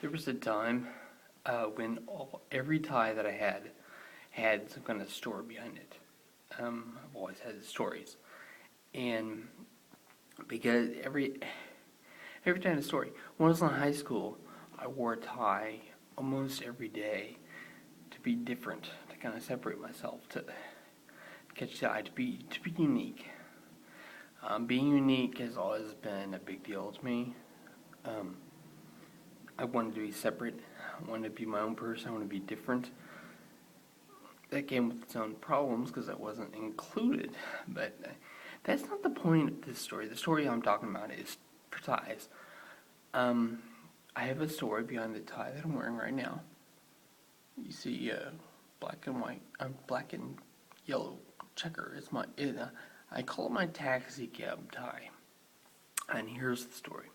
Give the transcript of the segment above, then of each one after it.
There was a time when every tie that I had some kind of story behind it. I've always had stories, and because every time a story. When I was in high school, I wore a tie almost every day to be different, to kind of separate myself, to catch the eye, to be unique. Being unique has always been a big deal to me. Um, I wanted to be separate. I wanted to be my own person. I wanted to be different. That came with its own problems because I wasn't included. But that's not the point of this story. The story I'm talking about is for ties. I have a story behind the tie that I'm wearing right now. You see, black and white, black and yellow checker. I call it my taxicab tie. And here's the story.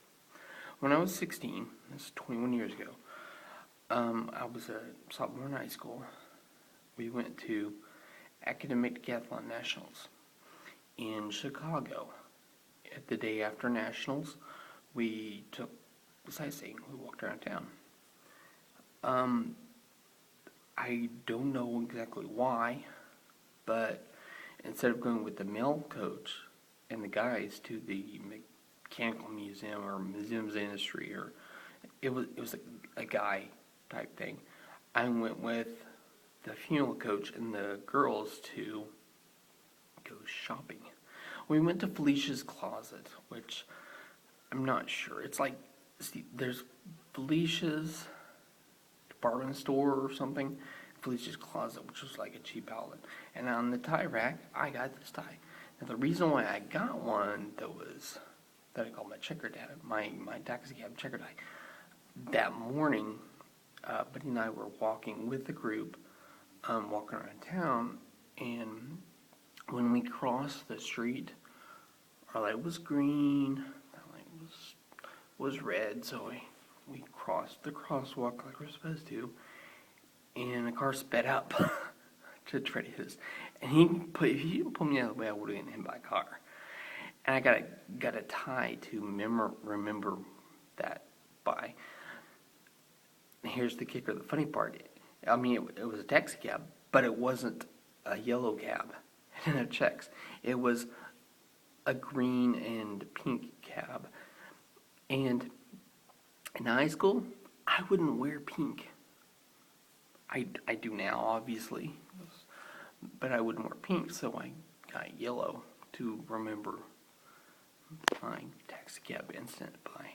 When I was 16, that's 21 years ago, I was a sophomore in high school. We went to academic decathlon nationals in Chicago. At the day after nationals, we took sightseeing. We walked around town. I don't know exactly why, but instead of going with the male coach and the guys to the mechanical museum or museums industry, or it was a guy type thing, I went with the funeral coach and the girls to go shopping. We went to Felicia's Closet, which I'm not sure. It's like, there's Felicia's department store or something, Felicia's Closet, which was like a cheap outlet. And on the tie rack, I got this tie. Now the reason why I got one that I call my checker tie, my taxicab checker tie. That morning, Buddy and I were walking with the group, walking around town, and when we crossed the street, our light was green, our light was red, so we crossed the crosswalk like we're supposed to, and the car sped up to try to hit us. And if he didn't pull me out of the way, I would have been hit by a car. And I got a tie to remember that by. And here's the kicker, the funny part. I mean, it was a taxi cab, but it wasn't a yellow cab. It didn't have checks. It was a green and pink cab. And in high school, I wouldn't wear pink. I do now, obviously, but I wouldn't wear pink, so I got yellow to remember my taxi cab incident by.